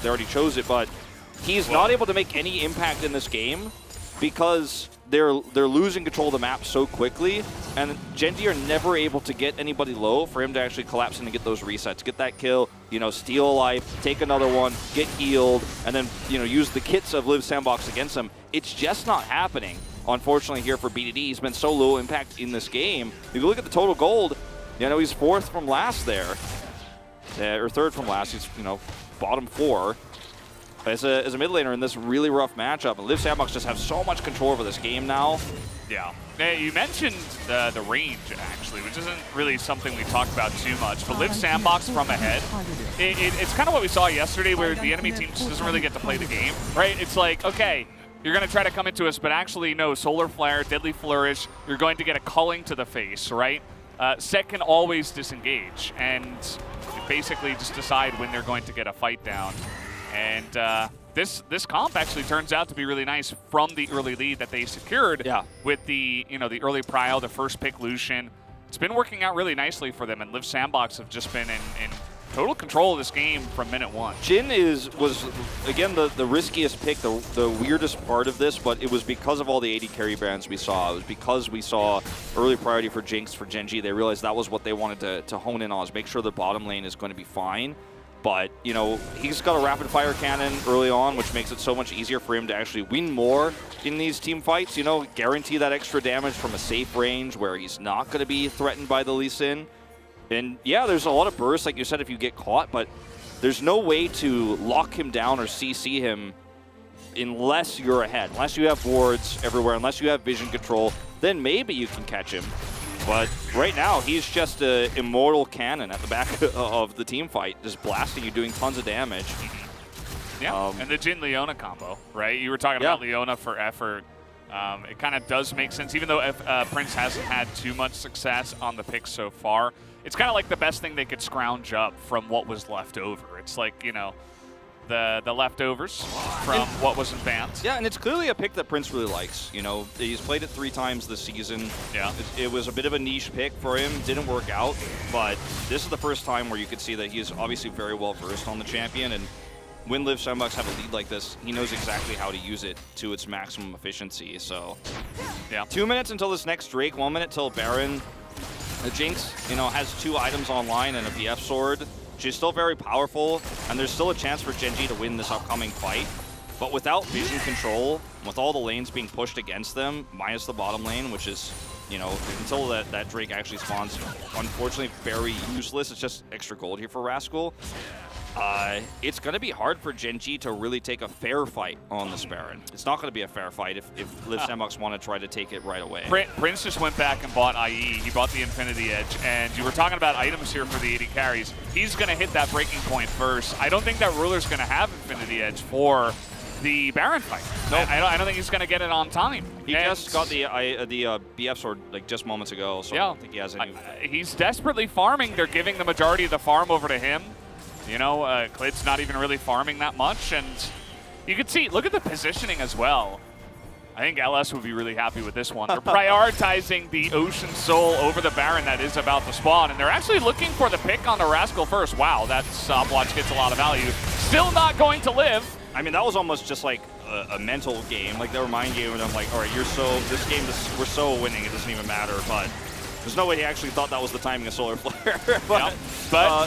they already chose it, but he's not able to make any impact in this game because they're losing control of the map so quickly, and Gen.G are never able to get anybody low for him to actually collapse in and get those resets, get that kill, you know, steal a life, take another one, get healed, and then, you know, use the kits of Live Sandbox against him. It's just not happening, unfortunately, here for BDD. He's been so low impact in this game. If you look at the total gold, you know, he's 4th from last there, or 3rd from last. He's, you know, bottom 4. As a mid laner in this really rough matchup, and Live Sandbox just have so much control over this game now. Yeah. You mentioned the range, actually, which isn't really something we talk about too much, but Live Sandbox from ahead, it's kind of what we saw yesterday where the enemy team just doesn't really get to play the game, right? It's like, okay, you're going to try to come into us, but actually, no, Solar Flare, Deadly Flourish, you're going to get a culling to the face, right? Set can always disengage, and you basically just decide when they're going to get a fight down. And this comp actually turns out to be really nice from the early lead that they secured with the the early Prio, the first pick Lucian. It's been working out really nicely for them, and Live Sandbox have just been in total control of this game from minute 1. Jhin was again the riskiest pick, the weirdest part of this, but it was because of all the AD carry brands we saw. It was because we saw early priority for Jinx, for Gen.G. They realized that was what they wanted to hone in on, is make sure the bottom lane is going to be fine. But, you know, he's got a rapid-fire cannon early on, which makes it so much easier for him to actually win more in these team fights. You know, guarantee that extra damage from a safe range where he's not going to be threatened by the Lee Sin. And, yeah, there's a lot of bursts, like you said, if you get caught, but there's no way to lock him down or CC him unless you're ahead. Unless you have wards everywhere, unless you have vision control, then maybe you can catch him. But right now, he's just an immortal cannon at the back of the team fight, just blasting you, doing tons of damage. Yeah, and the Jhin Leona combo, right? You were talking about Leona for effort. It kind of does make sense, even though Prince hasn't had too much success on the pick so far. It's kind of like the best thing they could scrounge up from what was left over. It's like, you know, the leftovers from what wasn't banned. Yeah, and it's clearly a pick that Prince really likes. You know, he's played it 3 times this season. Yeah. It was a bit of a niche pick for him. Didn't work out, but this is the first time where you could see that he's obviously very well versed on the champion, and when Live Sandbox have a lead like this, he knows exactly how to use it to its maximum efficiency. So, yeah. 2 minutes until this next Drake, 1 minute till Baron. The Jinx, you know, has 2 items online and a BF sword. She's still very powerful, and there's still a chance for Gen.G to win this upcoming fight. But without vision control, with all the lanes being pushed against them, minus the bottom lane, which is, you know, until that Drake actually spawns, unfortunately very useless. It's just extra gold here for Rascal. It's going to be hard for Gen.G to really take a fair fight on this Baron. It's not going to be a fair fight if Live Sandbox want to try to take it right away. Prince just went back and bought IE. He bought the Infinity Edge, and you were talking about items here for the AD carries. He's going to hit that breaking point first. I don't think that Ruler's going to have Infinity Edge for the Baron fight. Nope. I don't think he's going to get it on time. He just got the BF sword like just moments ago, so I don't think he has any. He's desperately farming. They're giving the majority of the farm over to him. You know, Klid's not even really farming that much, and you can see, look at the positioning as well. I think LS would be really happy with this one. They're prioritizing the Ocean Soul over the Baron that is about to spawn, and they're actually looking for the pick on the Rascal first. Wow, that stopwatch gets a lot of value. Still not going to live. I mean, that was almost just like a mental game. Like, they were mind gaming, and I'm like, all right, we're so winning, it doesn't even matter, but there's no way he actually thought that was the timing of Solar Flare. but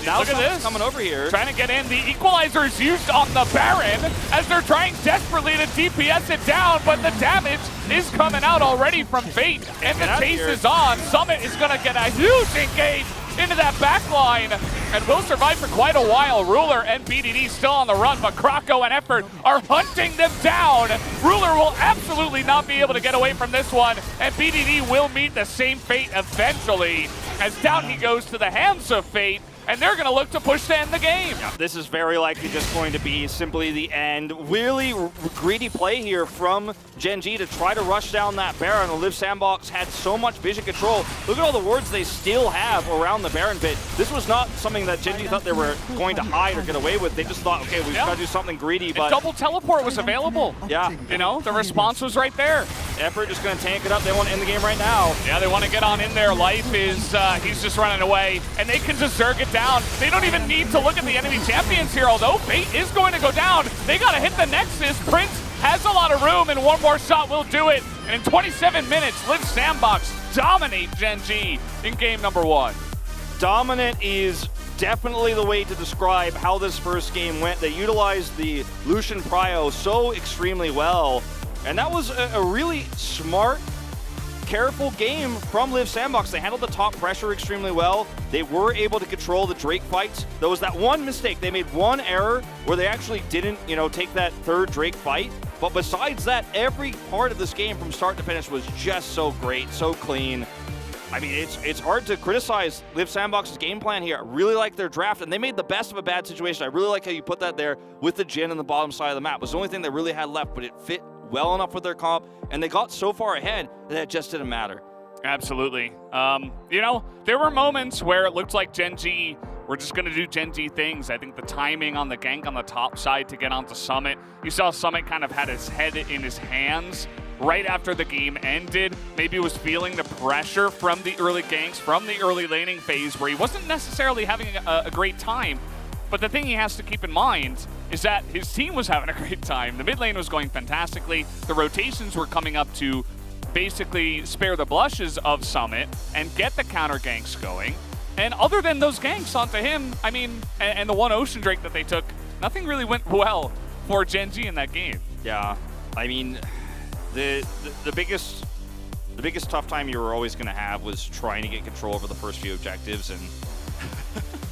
now look at this. Coming over here. Trying to get in. The Equalizer is used on the Baron as they're trying desperately to DPS it down, but the damage is coming out already from Fate. And the chase is on. Summit is going to get a huge engage into that back line and will survive for quite a while. Ruler and BDD still on the run, but Krako and Effort are hunting them down. Ruler will absolutely not be able to get away from this one, and BDD will meet the same fate eventually, as down he goes to the hands of Fate, and they're going to look to push to end the game. Yeah, this is very likely just going to be simply the end. Really greedy play here from Gen.G to try to rush down that Baron. The Live Sandbox had so much vision control. Look at all the wards they still have around the Baron pit. This was not something that Gen.G thought they were going to hide or get away with. They just thought, okay, we've got to do something greedy. But double teleport was available. Yeah. You know, the response was right there. Effort just going to tank it up. They want to end the game right now. Yeah, they want to get on in there. Life is, he's just running away, and they can just zerg it down. They don't even need to look at the enemy champions here, although Fate is going to go down. They got to hit the Nexus. Prince has a lot of room, and one more shot will do it. And in 27 minutes, Liv Sandbox dominate Gen G in game number 1. Dominant is definitely the way to describe how this first game went. They utilized the Lucian Prio so extremely well, and that was a really smart, careful game from Liv Sandbox. They handled the top pressure extremely well. They were able to control the Drake fights. There was that one mistake. They made one error where they actually didn't, take that third Drake fight. But besides that, every part of this game from start to finish was just so great, so clean. I mean, it's hard to criticize Liv Sandbox's game plan here. I really like their draft, and they made the best of a bad situation. I really like how you put that there with the Jhin on the bottom side of the map. It was the only thing they really had left, but it fit well enough with their comp, and they got so far ahead that it just didn't matter. Absolutely. There were moments where it looked like Gen G were just going to do Gen G things. I think the timing on the gank on the top side to get onto Summit, you saw Summit kind of had his head in his hands right after the game ended. Maybe was feeling the pressure from the early ganks, from the early laning phase where he wasn't necessarily having a great time. But the thing he has to keep in mind is that his team was having a great time. The mid lane was going fantastically. The rotations were coming up to basically spare the blushes of Summit and get the counter ganks going. And other than those ganks onto him, I mean, and the one Ocean Drake that they took, nothing really went well for Gen G in that game. Yeah, I mean, the biggest tough time you were always going to have was trying to get control over the first few objectives. And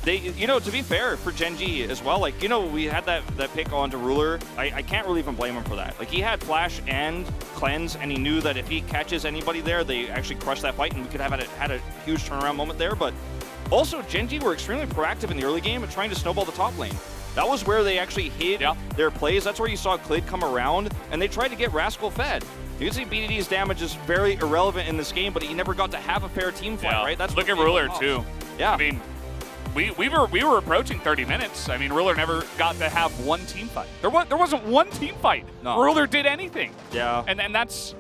they, to be fair for Gen G as well, we had that pick onto Ruler. I can't really even blame him for that. He had Flash and Cleanse, and he knew that if he catches anybody there, they actually crush that fight, and we could have had a huge turnaround moment there. But also, Gen G were extremely proactive in the early game at trying to snowball the top lane. That was where they actually hid their plays. That's where you saw Clid come around, and they tried to get Rascal fed. You can see BDD's damage is very irrelevant in this game, but he never got to have a fair team fight, right? That's look at Ruler too. Yeah, I mean, we were approaching 30 minutes. I mean, Ruler never got to have one team fight. There wasn't one team fight. No. Ruler did anything. Yeah, and that's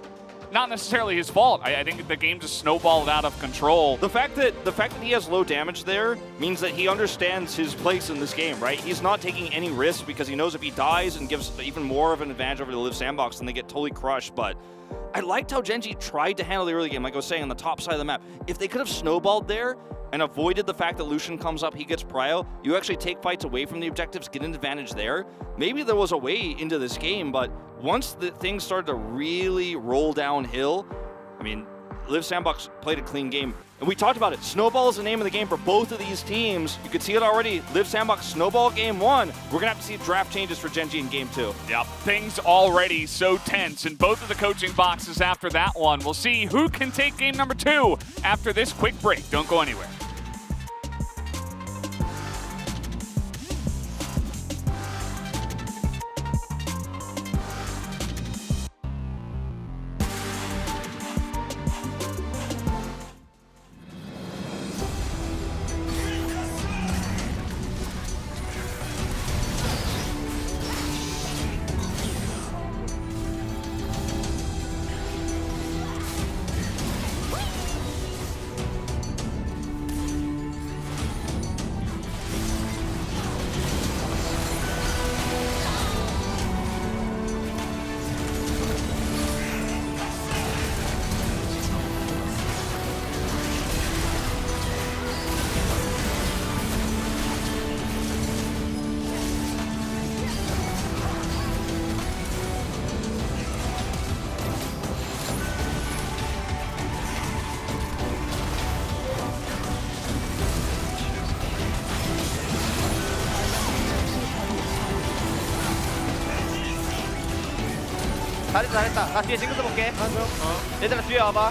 not necessarily his fault. I think the game just snowballed out of control. The fact that he has low damage there means that he understands his place in this game, right? He's not taking any risk because he knows if he dies and gives even more of an advantage over the Liv Sandbox, then they get totally crushed. But I liked how Gen G tried to handle the early game, like I was saying, on the top side of the map. If they could have snowballed there and avoided the fact that Lucian comes up, he gets prio, you actually take fights away from the objectives, get an advantage there. Maybe there was a way into this game, but once the things started to really roll downhill, I mean, Liv Sandbox played a clean game. And we talked about it. Snowball is the name of the game for both of these teams. You could see it already. Liv Sandbox snowball game 1. We're going to have to see draft changes for Gen G in game 2. Yep. Things already so tense in both of the coaching boxes after that one. We'll see who can take game number 2 after this quick break. Don't go anywhere. 잘했다. 나 뒤에 징크스 볼게. 얘들아 뒤에 와봐.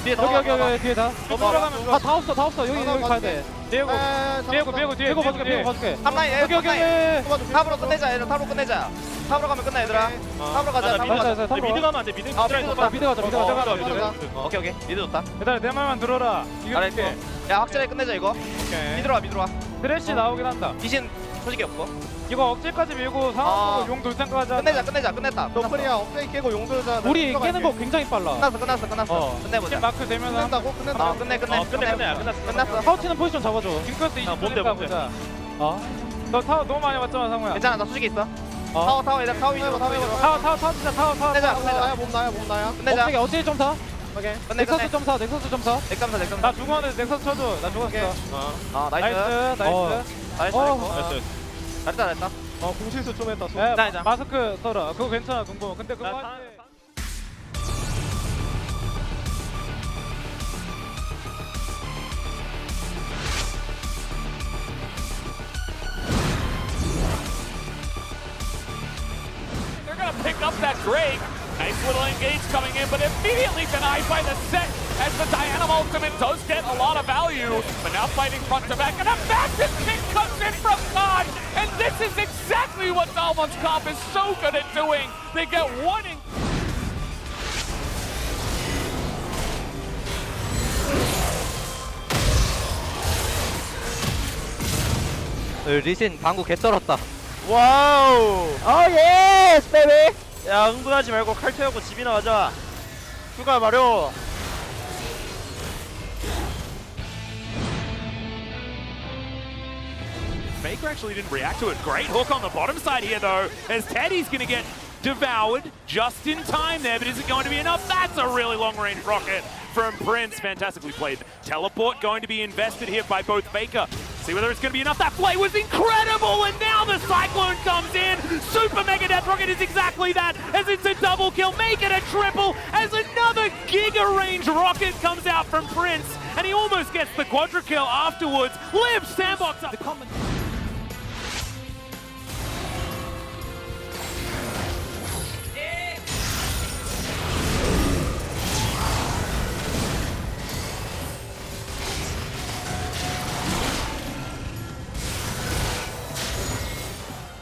뒤에 더 여기 뒤에 다. 들어가면 다 없어. 여기 가야 돼. 뒤에 봐줄게. 한 라인 여기. 탑으로 끝내자. 얘들아 탑으로 끝내자. 탑으로 가면 끝나 얘들아. 탑으로 가자. 미드 가면 안 돼. 미드 가자. 오케이. 미드 좋다. 얘들아 내 말만 들어라. 야 확실하게 끝내자 이거. 미드로 와. 드래시 나오긴 한다. 귀신 솔직히 없고. 이거 억제까지 밀고 상황 보고 용 돌상까지 하자. 끝냈다. 너프리야 업데이 깨고 용돌자. 우리 깨는 거 굉장히 빨라. 끝났어. 끝내보자. 팀 마크 되면 끝낸다고? 끝낸다. 끝내. 끝났어. 타워치는 포지션 잡아줘. 징크스 20분 뭔데? 보자. 너 타워 너무 많이 왔잖아 상호야. 괜찮아, 나 수직이 있어. 타워 얘들아, 타워 위주로. 타워 진짜 타워. 끝내자. 나야 몸 나야. 끝내자. 어떻게 좀 사? 오케이. 넥서스 좀 사. 넥삼사. 나 죽었는데 넥서스 쳐줘. 나 죽었어. 나이스. 나이스. 잘했다. 공실수 좀 했다. 야, 마스크 써라. 그거 괜찮아 동보. 근데 그거 할 때. They're going to pick up that Drake. Nice little engage coming in, but immediately denied by the set as the Diana ultimate does get a lot of value. But now fighting front to back, and a massive kick comes in from God. And this is exactly what Dalmon's comp is so good at doing. They get one in. 리신 방구 개 떨었다. 와우. 예스 베이비. 야, 흥분하지 말고 칼 태우고 집이나 가자. 휴가 마려. Faker actually didn't react to it. Great hook on the bottom side here, though, as Teddy's going to get devoured just in time there, but is it going to be enough? That's a really long-range rocket from Prince. Fantastically played. Teleport going to be invested here by both Faker. See whether it's going to be enough. That play was incredible, and now the Cyclone comes in. Super Mega Death Rocket is exactly that, as it's a double kill. Make it a triple, as another Giga Range rocket comes out from Prince, and he almost gets the quadra kill afterwards. Live Sandbox up.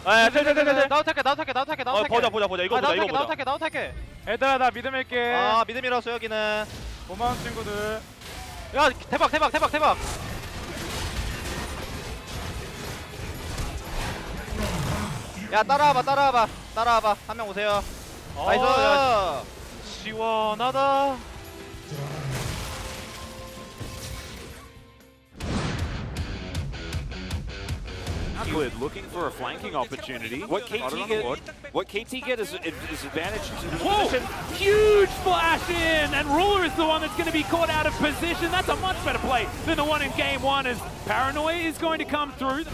나우탈게. 보자. 이거 보자. 나우탈게. 얘들아 나 믿음 할게. 미드 밀었어, 여기는. 고마운 친구들. 야, 대박. 야, 따라와봐. 한 명 오세요. 나이스. 시원하다. Squid looking for a flanking opportunity. What KT get is advantage to the Whoa! position. Huge flash in, and Ruler is the one that's going to be caught out of position. That's a much better play than the one in game one, as Paranoia is going to come through.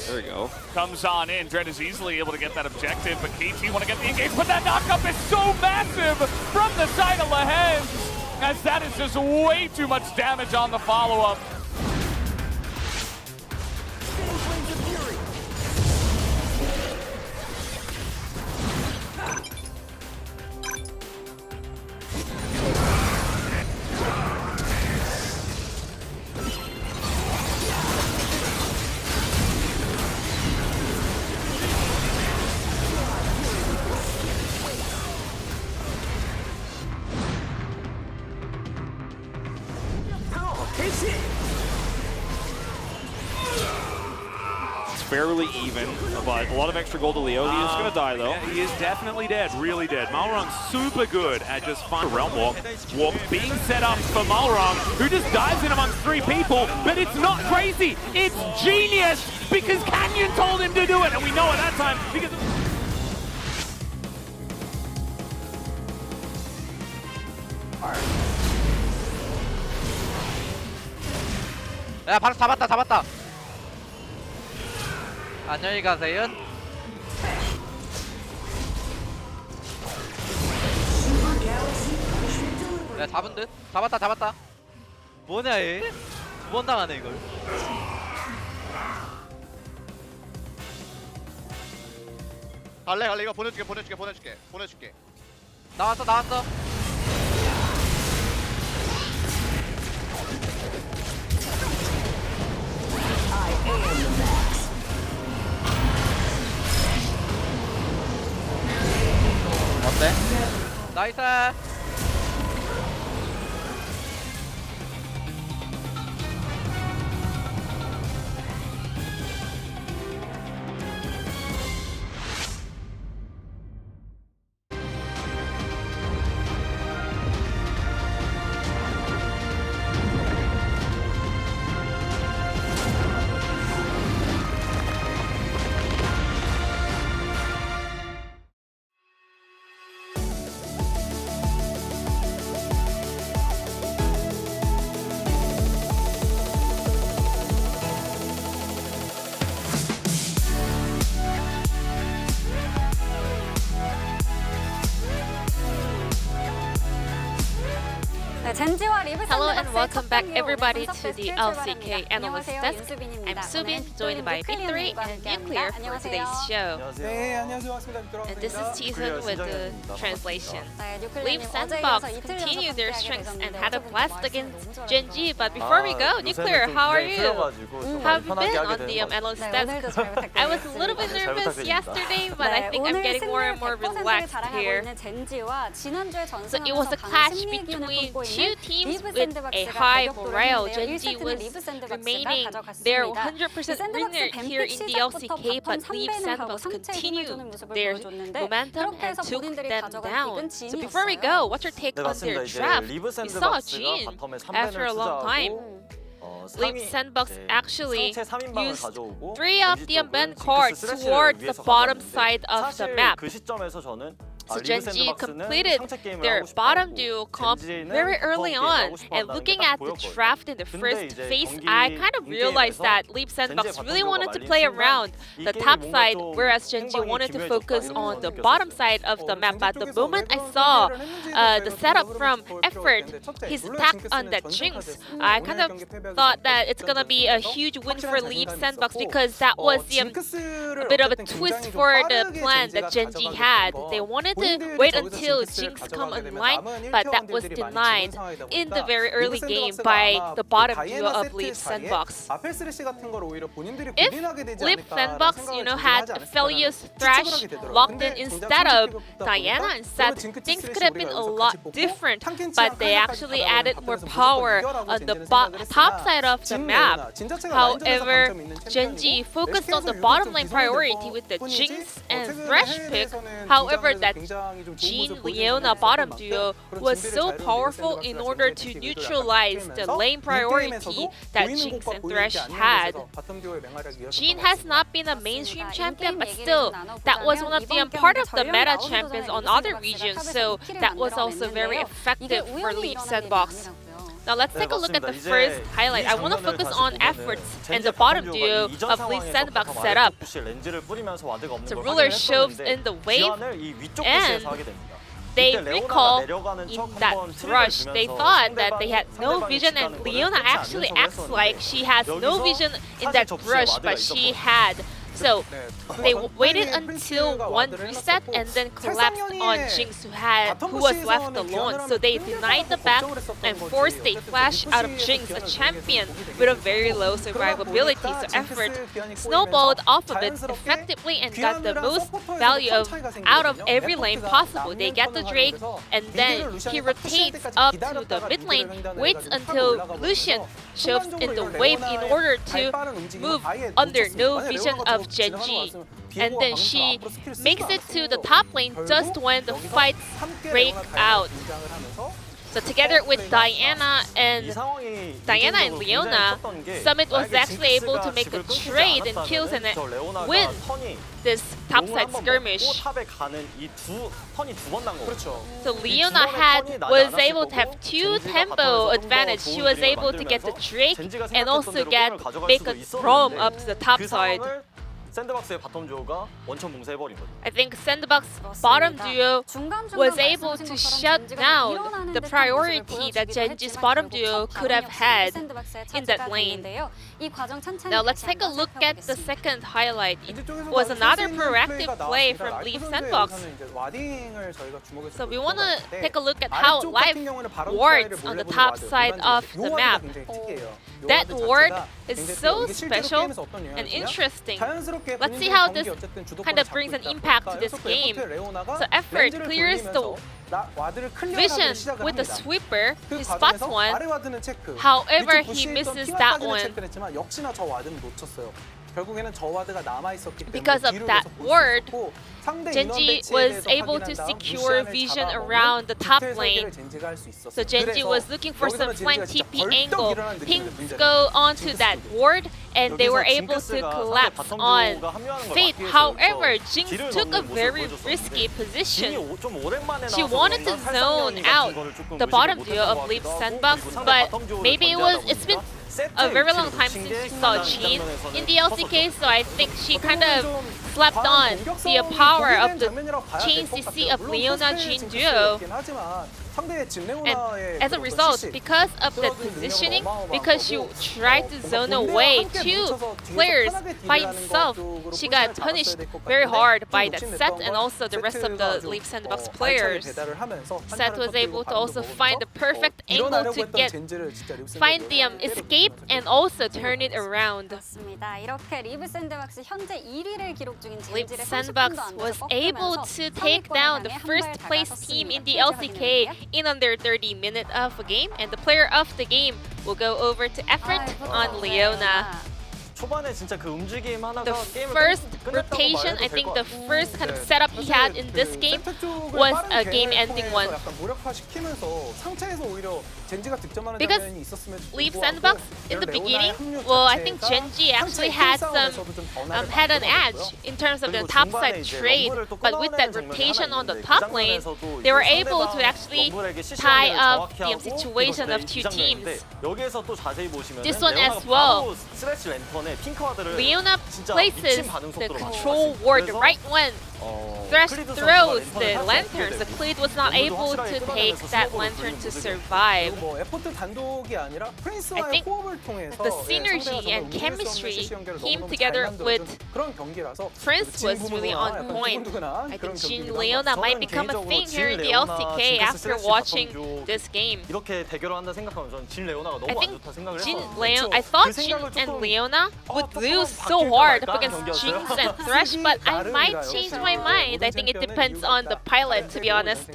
There you go. Comes on in. Dread is easily able to get that objective, but KT want to get the engage, but that knockup is so massive from the side of Lehens, as that is just way too much damage on the follow-up. It's fairly even, but a lot of extra gold to Leo. He is going to die, though. Yeah, he is definitely dead, really dead. Malrong's super good at just finding a realm walk. Walk being set up for Malrong, who just dives in amongst three people, but it's not crazy. It's genius, because Canyon told him to do it, and we know at that time, because... 야, 바로 잡았다. 안녕히 가세요. 야, 잡은 듯? 잡았다. 뭐냐, 얘? 두 번 당하네, 이걸. 갈래. 이거 보내줄게. 나왔어. 어때? 나이스. Hello and welcome back everybody to the LCK Analyst Desk. I'm Subin, joined by B3 and Nuclear for today's show. 네, 안녕하세요. 반갑습니다. 미끄러운 And this is Season with the translation. Leaf Leaf Sandbox continued their strengths and had a blast against Genji. But before we go, Nuclear, how are you? How have you been on the Analyst Desk? I was a little bit nervous yesterday, but I think I'm getting more and more relaxed here. So it was a clash between two teams with a high morale. Genji was remaining their 100% winner here in the LCK, but Leaf Sandbox continued their momentum and took them down. So before we go, what's your take on their draft? We saw Jin after a long time. Leaf Sandbox actually used 3 of the unbanned cards towards the bottom side of the map. So Genji completed their bottom duo comp very early on, and looking at the draft in the first phase, I kind of realized that Leaf Sandbox really wanted to play around the top side, whereas Genji wanted to focus on the bottom side of the map. But the moment I saw the setup from Effort, his attack on that Jinx, I kind of thought that it's gonna be a huge win for Leaf Sandbox, because that was a bit of a twist for the plan that Genji had. They wanted to wait until Jinx come online, but that was denied in the very early game by the bottom duo of Leaf Sandbox. If Leaf Sandbox, had Aphelios Thresh locked in instead of Diana instead, things could have been a lot different, but they actually added more power on the top side of the map. However, Genji focused on the bottom lane priority with the Jinx and Thresh pick. However, that Jin-Leona bottom duo was so powerful in order to neutralize the lane priority that Jinx and Thresh had. Jin has not been a mainstream champion, but still, that was one of the part of the meta champions on other regions, so that was also very effective for Leaf Sandbox. Now let's take a look at the first highlight. I want to focus on Efforts and the bottom duo of Leaf Sandbox setup. So Ruler shoves in the wave, and they recall in that rush. They thought that they had no vision, and Leona actually acts like she has no vision in that rush, but she had. So they waited until one reset and then collapsed on Jinx, who was left alone. So they denied the back and forced a flash out of Jinx, a champion with a very low survivability. So Effort snowballed off of it effectively and got the most value out of every lane possible. They get the Drake, and then he rotates up to the mid lane, waits until Lucian shoves in the wave in order to move under no vision of Genji. And then she makes it to the top lane just when the fights break out. So together with Diana and Leona, Summit was actually able to make a trade and kills and win this topside skirmish. So Leona was able to have 2 tempo advantage. She was able to get the Drake and also make a roam up to the top side. 샌드박스의 바텀 듀오가 원천 봉쇄해버린 거죠. I think Sandbox bottom duo was able to shut down the priority that Genji's bottom duo could have had in that lane. Now let's take a look at the second highlight. It was another proactive play from Leaf Sandbox. So we want to take a look at how life wards on the top side of the map. That ward is so special and interesting. Let's see how this kind of brings an impact to this game. So Effort clears the vision with the sweeper. He spots one. However, he misses that one. Because of that ward, Genji was able to secure vision around the top lane. So Genji was looking for some flank TP angle. Pings go onto that ward and they were able to collapse on Fate. However, Jinx took a very risky position. She wanted to zone out the bottom duo of Leaf Sandbox, but maybe it's been a very long time since we saw Jean in the LCK, so I think she kind of slapped on the power of the chain CC of Leona Jean duo. And as a result, because of the positioning, because she tried to zone away two players by himself, she got punished very hard by that Seth and also the rest of the Leaf Sandbox players. Seth was able to also find the perfect angle to find the escape and also turn it around. Leaf Sandbox was able to take down the first place team in the LCK in under 30 minutes of a game, and the player of the game will go over to Effort on Leona. The first rotation, I think the first kind of setup he had in this game was a game-ending one. Because Leaf Sandbox in the beginning, well, I think Genji actually had had an edge in terms of the topside trade, but with that rotation on the top lane, they were able to actually tie up the situation of two teams. This one as well. Leona places the control ward right when Thresh throws the lanterns. The Cleed was not able to take that lantern to survive. I think the synergy and chemistry team together with Prince was really on point. I think Jean Leona might become a thing here in the LCK after watching this game. I thought Jean and Leona would lose so hard up against Jinx and Thresh, but I might change my mind. I think it depends on the pilot, to be honest.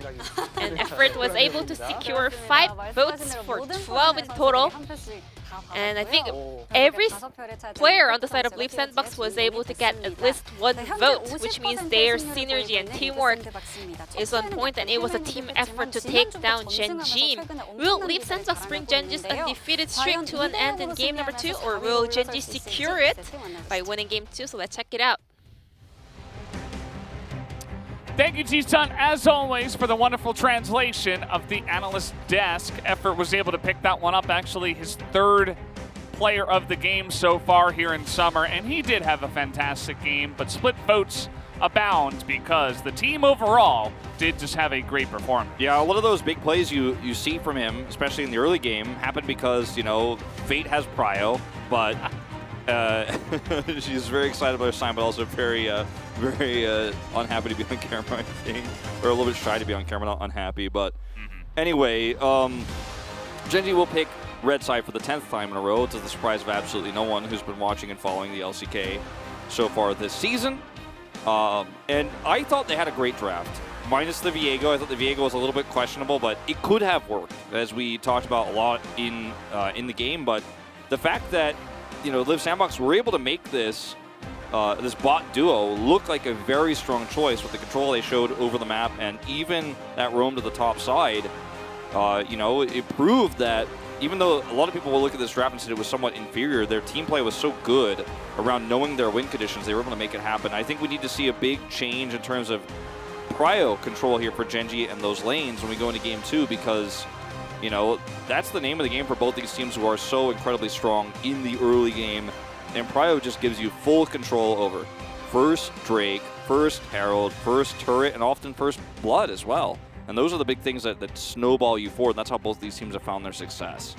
And Effort was able to secure 5 votes for 12 in total. And I think every player on the side of Leaf Sandbox was able to get at least 1 vote, which means their synergy and teamwork is on point, and it was a team effort to take down Genji. Will Leaf Sandbox bring Genji's undefeated streak to an end in game number 2, or will Genji secure it by winning game 2? So let's check it out. Thank you, G-Sun, as always, for the wonderful translation of the analyst desk. Effort was able to pick that one up, actually his 3rd player of the game so far here in Summer, and he did have a fantastic game, but split votes abound because the team overall did just have a great performance. Yeah, a lot of those big plays you see from him, especially in the early game, happened because, you know, Fate has prio, but she's very excited about her sign, but also very unhappy to be on camera, I think. Or a little bit shy to be on camera, not unhappy. But anyway, Genji will pick red side for the 10th time in a row, to the surprise of absolutely no one who's been watching and following the LCK so far this season. And I thought they had a great draft. Minus the Viego, I thought the Viego was a little bit questionable, but it could have worked, as we talked about a lot in the game. But the fact that, you know, Liv Sandbox were able to make this this bot duo look like a very strong choice with the control they showed over the map, and even that roam to the top side. You know, it proved that even though a lot of people will look at this draft and say it was somewhat inferior, their team play was so good around knowing their win conditions, they were able to make it happen. I think we need to see a big change in terms of prio control here for Genji and those lanes when we go into game 2, because, you know, that's the name of the game for both these teams who are so incredibly strong in the early game, and prio just gives you full control over. first Drake, first Herald, first Turret, and often first Blood as well. And those are the big things that snowball you forward. That's how both these teams have found their success.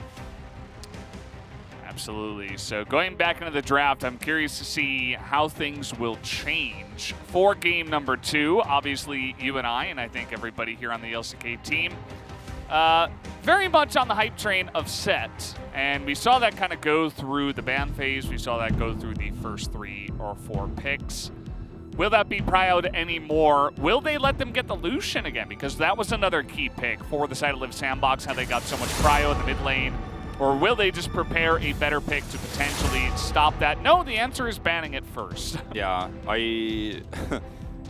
Absolutely. So going back into the draft, I'm curious to see how things will change for game number 2. Obviously, you and I think everybody here on the LCK team, very much on the hype train of Set. And we saw that kind of go through the ban phase. We saw that go through the first 3 or 4 picks. Will that be proud anymore? Will they let them get the Lucian again? Because that was another key pick for the side of Live Sandbox, how they got so much prio in the mid lane. Or will they just prepare a better pick to potentially stop that? No, the answer is banning it first. Yeah, I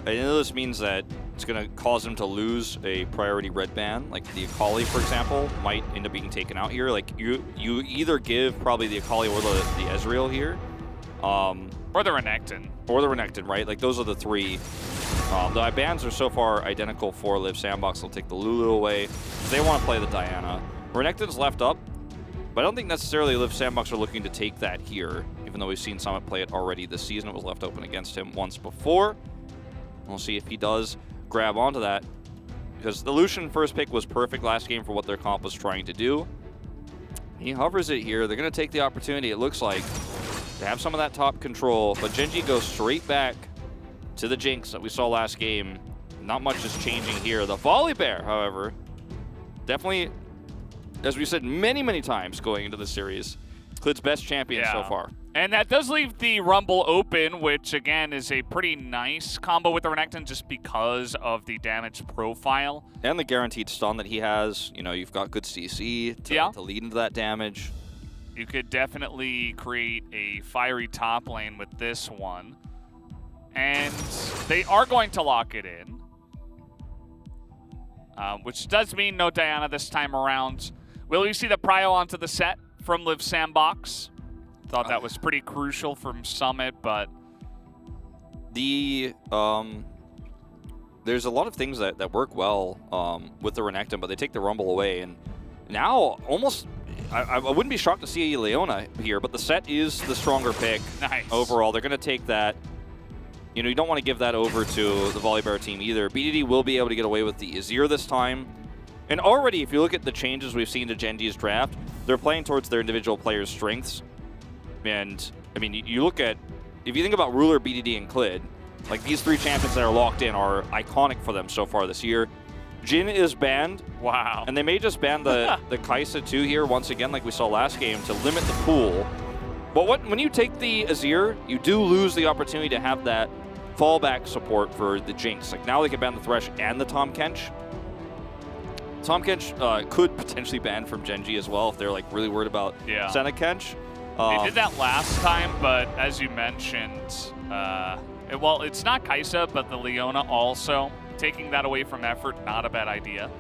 know this means that it's going to cause them to lose a priority red ban. Like the Akali, for example, might end up being taken out here. Like you either give probably the Akali or the Ezreal here. Or the Renekton. Or the Renekton, right? Like those are the 3. The bans are so far identical for Live Sandbox. They'll take the Lulu away. They want to play the Diana. Renekton's left up. But I don't think necessarily Live Sandbox are looking to take that here, even though we've seen Summit play it already this season. It was left open against him once before. We'll see if he does grab onto that, because the Lucian first pick was perfect last game for what their comp was trying to do. He hovers it here. They're going to take the opportunity, it looks like, to have some of that top control, but Gen.G goes straight back to the Jinx that we saw last game. Not much is changing here. The Volibear, however, definitely, as we said many times going into the series, Clid's best champion so far. And that does leave the Rumble open, which again is a pretty nice combo with the Renekton just because of the damage profile. And the guaranteed stun that he has. You know, you've got good CC to lead into that damage. You could definitely create a fiery top lane with this one. And they are going to lock it in. Which does mean no Diana this time around. Will we see the prio onto the set from Live Sandbox? Thought that was pretty crucial from Summit, but the there's a lot of things that work well with the Renekton, but they take the Rumble away, and now almost I wouldn't be shocked to see Leona here, but the set is the stronger pick overall. They're going to take that. You know, you don't want to give that over to the Volibear team either. BDD will be able to get away with the Azir this time. And already, if you look at the changes we've seen to Gen.G's draft, they're playing towards their individual players' strengths. And, I mean, you look at, if you think about Ruler, BDD, and Clid, like these 3 champions that are locked in are iconic for them so far this year. Jhin is banned. Wow. And they may just ban the Kai'Sa too here once again, like we saw last game, to limit the pool. But when you take the Azir, you do lose the opportunity to have that fallback support for the Jinx. Like now they can ban the Thresh and the Tahm Kench. Tahm Kench could potentially ban from Gen.G as well if they're like really worried about Senna Kench. They did that last time, but as you mentioned, well, it's not Kai'Sa, but the Leona also. Taking that away from effort, not a bad idea.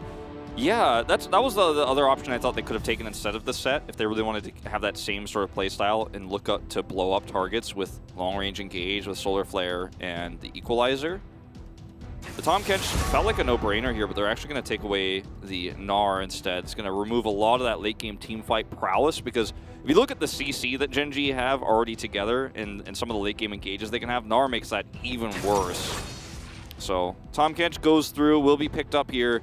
Yeah, that was the other option I thought they could have taken instead of the set if they really wanted to have that same sort of play style and look up to blow up targets with long-range engage with Solar Flare and the Equalizer. The Tahm Kench felt like a no-brainer here, but they're actually going to take away the Gnar instead. It's going to remove a lot of that late-game teamfight prowess, because if you look at the CC that Gen.G have already together and some of the late-game engages they can have, Gnar makes that even worse. So Tahm Kench goes through, will be picked up here.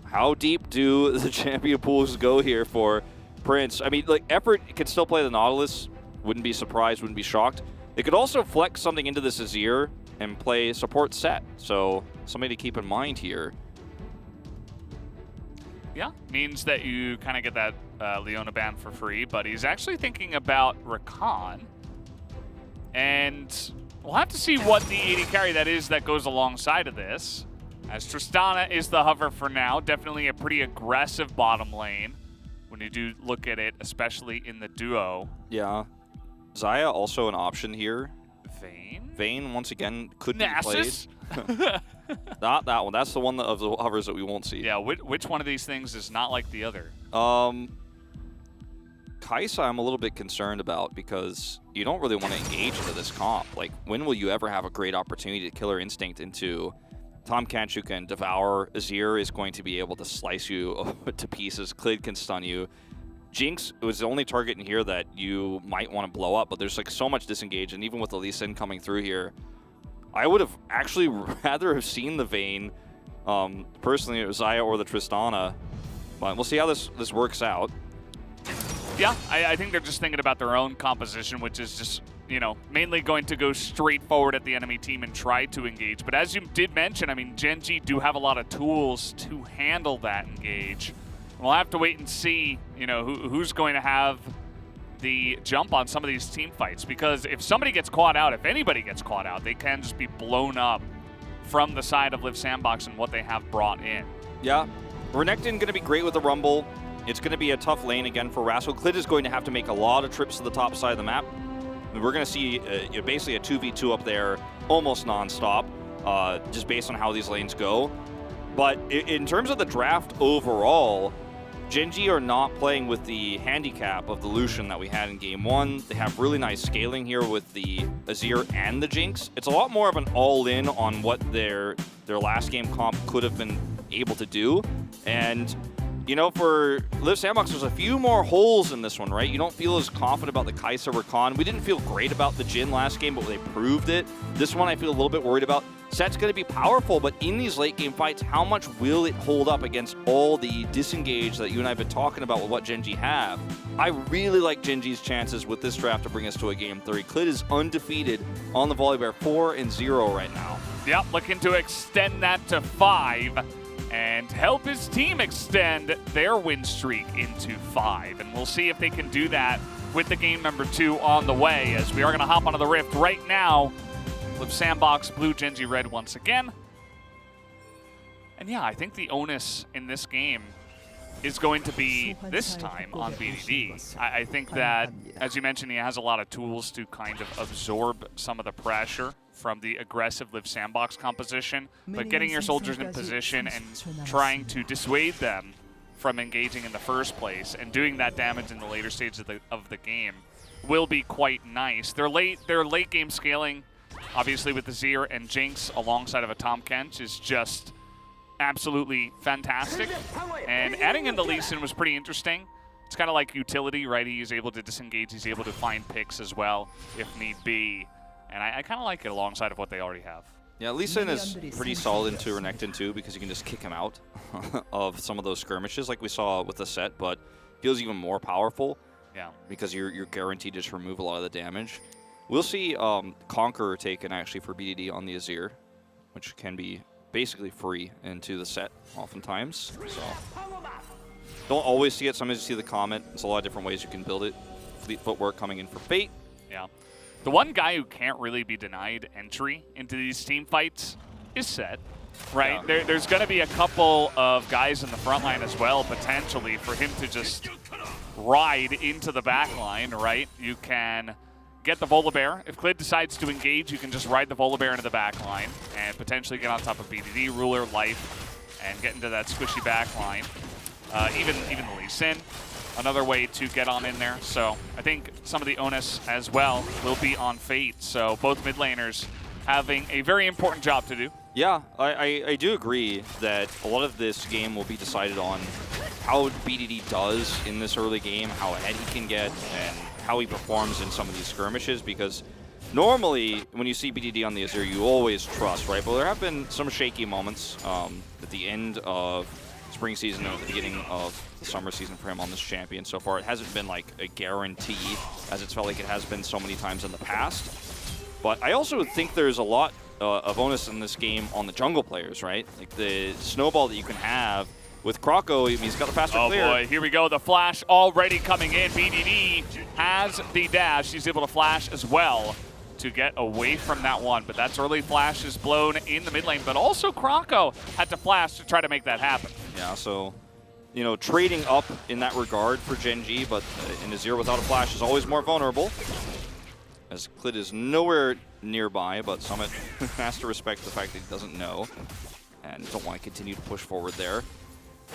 How deep do the champion pools go here for Prince? I mean, like, Effort could still play the Nautilus. Wouldn't be surprised, wouldn't be shocked. They could also flex something into this Azir and play support set. So something to keep in mind here. Yeah, means that you kind of get that Leona ban for free, but he's actually thinking about Rakan. And we'll have to see what the AD carry that is that goes alongside of this. As Tristana is the hover for now. Definitely a pretty aggressive bottom lane when you do look at it, especially in the duo. Yeah. Xayah also an option here. Vayne? Vayne, once again, could be Nasus? played. Not that one. That's the one of the hovers that we won't see. Yeah, which one of these things is not like the other? Kai'Sa I'm a little bit concerned about, because you don't really want to engage into this comp. Like, when will you ever have a great opportunity to Killer Instinct into Tahm Kench, who can devour? Azir is going to be able to slice you to pieces. Clid can stun you. Jinx was the only target in here that you might want to blow up, but there's like so much disengage, and even with the Lee Sin coming through here, I would have actually rather have seen the Vayne, personally, it was Xayah or the Tristana. But we'll see how this works out. Yeah, I think they're just thinking about their own composition, which is just, you know, mainly going to go straight forward at the enemy team and try to engage. But as you did mention, I mean, Gen G do have a lot of tools to handle that engage. We'll have to wait and see, you know, who's going to have the jump on some of these team fights. Because if somebody gets caught out, if anybody gets caught out, they can just be blown up from the side of Live Sandbox and what they have brought in. Yeah, Renekton going to be great with the Rumble. It's going to be a tough lane again for Rascal. Clid is going to have to make a lot of trips to the top side of the map. And we're going to see basically a 2v2 up there almost non-stop, just based on how these lanes go. But in terms of the draft overall, Gen G are not playing with the handicap of the Lucian that we had in Game 1. They have really nice scaling here with the Azir and the Jinx. It's a lot more of an all-in on what their last game comp could have been able to do. And you know, for Live Sandbox, there's a few more holes in this one, right? You don't feel as confident about the Kai'Sa or Khan. We didn't feel great about the Jhin last game, but they proved it. This one I feel a little bit worried about. Set's going to be powerful, but in these late game fights, how much will it hold up against all the disengage that you and I have been talking about with what Gen G have? I really like Gen G's chances with this draft to bring us to a Game 3. Clid is undefeated on the Volibear, 4-0 right now. Yep, looking to extend that to 5. And help his team extend their win streak into 5. And we'll see if they can do that with the game number 2 on the way, as we are going to hop onto the Rift right now with Sandbox Blue, Gen G Red once again. And yeah, I think the onus in this game is going to be, this time, on BDD. I think that, as you mentioned, he has a lot of tools to kind of absorb some of the pressure from the aggressive Live Sandbox composition, but getting your soldiers in position and trying to dissuade them from engaging in the first place and doing that damage in the later stages of the game will be quite nice. Their late game scaling, obviously with the Azir and Jinx alongside of a Tahm Kench, is just absolutely fantastic. And adding in the Lee Sin was pretty interesting. It's kind of like utility, right? He's able to disengage, he's able to find picks as well if need be. And I kind of like it alongside of what they already have. Yeah, Lee Sin is pretty solid into Renekton too, because you can just kick him out of some of those skirmishes like we saw with the set, but feels even more powerful. Yeah. Because you're guaranteed to just remove a lot of the damage. We'll see Conqueror taken actually for BDD on the Azir, which can be basically free into the set oftentimes. So don't always see it. Sometimes you see the comment. There's a lot of different ways you can build it. Fleet Footwork coming in for Fate. Yeah. The one guy who can't really be denied entry into these team fights is Set, right? Yeah. There's going to be a couple of guys in the front line as well, potentially, for him to just ride into the back line, right? You can get the Volibear. If Clid decides to engage, you can just ride the Volibear into the back line and potentially get on top of BDD, Ruler, Life, and get into that squishy back line. Even the Lee Sin. Another way to get on in there. So I think some of the onus as well will be on Fate. So both mid laners having a very important job to do. Yeah, I do agree that a lot of this game will be decided on how BDD does in this early game, how ahead he can get, and how he performs in some of these skirmishes. Because normally when you see BDD on the Azir, you always trust, right? But there have been some shaky moments at the end of spring season and at the beginning of the summer season for him on this champion. So far, it hasn't been like a guarantee, as it's felt like it has been so many times in the past. But I also think there's a lot of onus in this game on the jungle players, right? Like the snowball that you can have with Kroko. I mean, he's got the faster clear. Oh boy, here we go. The flash already coming in. BDD has the dash. He's able to flash as well to get away from that one. But that's early flash is blown in the mid lane. But also Kroko had to flash to try to make that happen. Yeah, so, you know, trading up in that regard for Gen G, but in Azir without a flash is always more vulnerable. As Clid is nowhere nearby, but Summit has to respect the fact that he doesn't know and don't want to continue to push forward there.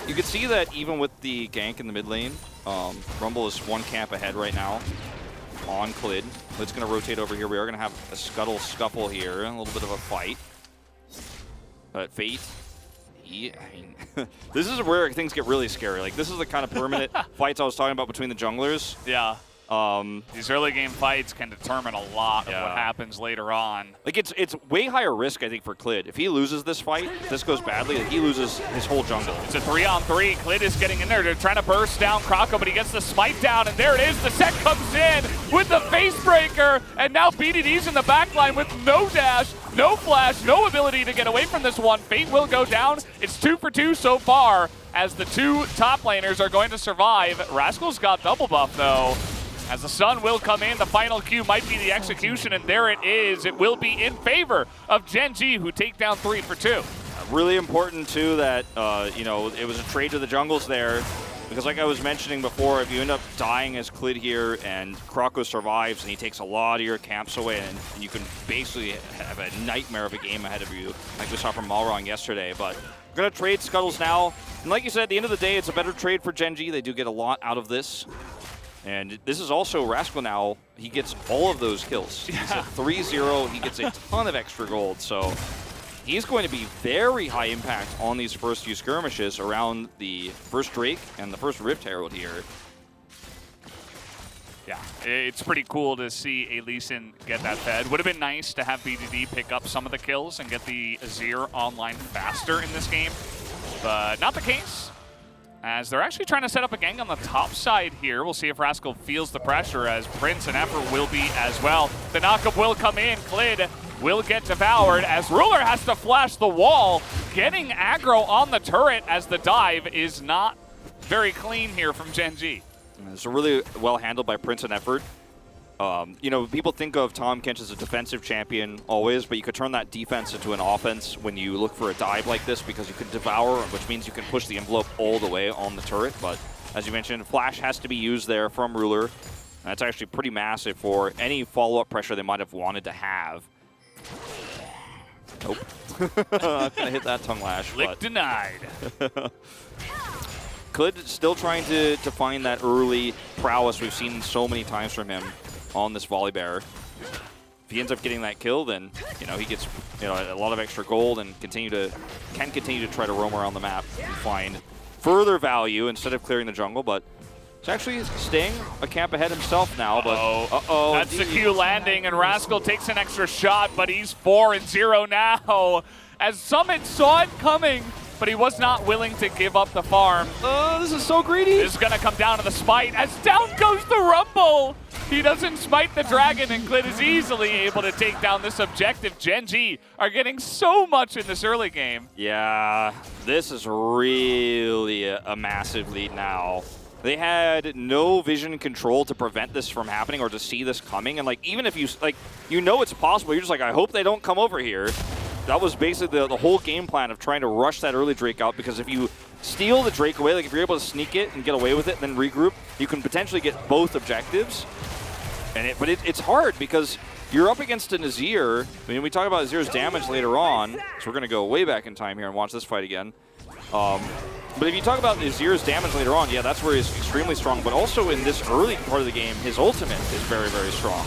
You can see that even with the gank in the mid lane, Rumble is one camp ahead right now on Clid. Clid's going to rotate over here. We are going to have a scuttle scuffle here, a little bit of a fight. But Fate, I mean, this is where things get really scary. Like, this is the kind of permanent fights I was talking about between the junglers. Yeah. These early game fights can determine a lot of what happens later on. Like it's way higher risk, I think, for Clid. If he loses this fight, if this goes badly, he loses his whole jungle. It's a 3-on-3. Clid is getting in there. They're trying to burst down Krako, but he gets the smite down, and there it is. The set comes in with the face breaker, and now BDD's in the backline with no dash, no flash, no ability to get away from this one. Fate will go down. It's 2 for 2 so far, as the two top laners are going to survive. Rascal's got double buff, though. As the sun will come in, the final Q might be the execution, and there it is. It will be in favor of Gen G, who take down 3 for 2. Really important, too, that, you know, it was a trade to the jungles there. Because like I was mentioning before, if you end up dying as Clid here and Krako survives and he takes a lot of your camps away, and you can basically have a nightmare of a game ahead of you, like we saw from Malrong yesterday. But we're going to trade Scuttles now. And like you said, at the end of the day, it's a better trade for Gen G. They do get a lot out of this. And this is also Rascal now. He gets all of those kills. He's at 3-0. He gets a ton of extra gold. So he's going to be very high impact on these first few skirmishes around the first Drake and the first Rift Herald here. Yeah, it's pretty cool to see a Lee Sin get that fed. Would have been nice to have BDD pick up some of the kills and get the Azir online faster in this game, but not the case, as they're actually trying to set up a gang on the top side here. We'll see if Rascal feels the pressure, as Prince and Effort will be as well. The knockup will come in. Clid will get devoured, as Ruler has to flash the wall, getting aggro on the turret, as the dive is not very clean here from Gen G. It's really well handled by Prince and Effort. You know, people think of Tahm Kench as a defensive champion always, but you could turn that defense into an offense when you look for a dive like this, because you can devour, which means you can push the envelope all the way on the turret. But as you mentioned, Flash has to be used there from Ruler. That's actually pretty massive for any follow-up pressure they might have wanted to have. Nope. Gonna hit that tongue lash. Lick denied. Clid still trying to find that early prowess we've seen so many times from him on this Volley Bear. If he ends up getting that kill, then you know he gets a lot of extra gold and can continue to try to roam around the map and find further value instead of clearing the jungle. But he's actually staying a camp ahead himself now. But that's the Q landing, and Rascal takes an extra shot, but he's 4-0 now. As Summit saw it coming, but he was not willing to give up the farm. This is so greedy. This is going to come down to the smite, as down goes the Rumble. He doesn't smite the dragon, and Clid is easily able to take down this objective. Gen G are getting so much in this early game. Yeah, this is really a massive lead now. They had no vision control to prevent this from happening or to see this coming. And like, even if you know it's possible, you're just like, I hope they don't come over here. That was basically the whole game plan of trying to rush that early Drake out, because if you steal the Drake away, like if you're able to sneak it and get away with it and then regroup, you can potentially get both objectives. But it's hard because you're up against an Azir. I mean, we talk about Azir's damage later on, so we're going to go way back in time here and watch this fight again. But if you talk about Azir's damage later on, yeah, that's where he's extremely strong. But also in this early part of the game, his ultimate is very, very strong.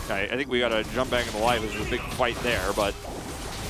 I think we got to jump back into live. There's a big fight there, but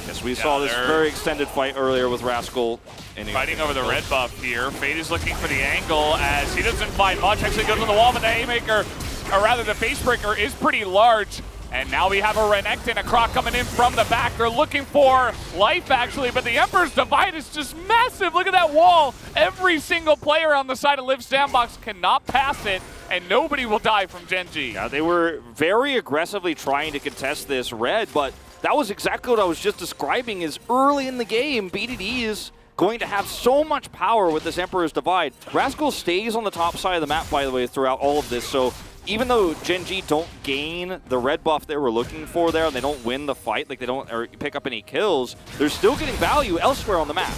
yes, we saw this very extended fight earlier with Rascal. Fighting over the red buff here. Fate is looking for the angle, as he doesn't find much. Actually goes on the wall, but the Haymaker, or rather the Facebreaker, is pretty large. And now we have a Renekton, a Croc coming in from the back. They're looking for life, actually, but the Emperor's Divide is just massive. Look at that wall. Every single player on the side of Liv Sandbox cannot pass it, and nobody will die from Gen G. Yeah, they were very aggressively trying to contest this red, but that was exactly what I was just describing. Is early in the game, BDD is going to have so much power with this Emperor's Divide. Rascal stays on the top side of the map, by the way, throughout all of this, so even though Gen G don't gain the red buff they were looking for there, and they don't win the fight, like they don't pick up any kills, they're still getting value elsewhere on the map.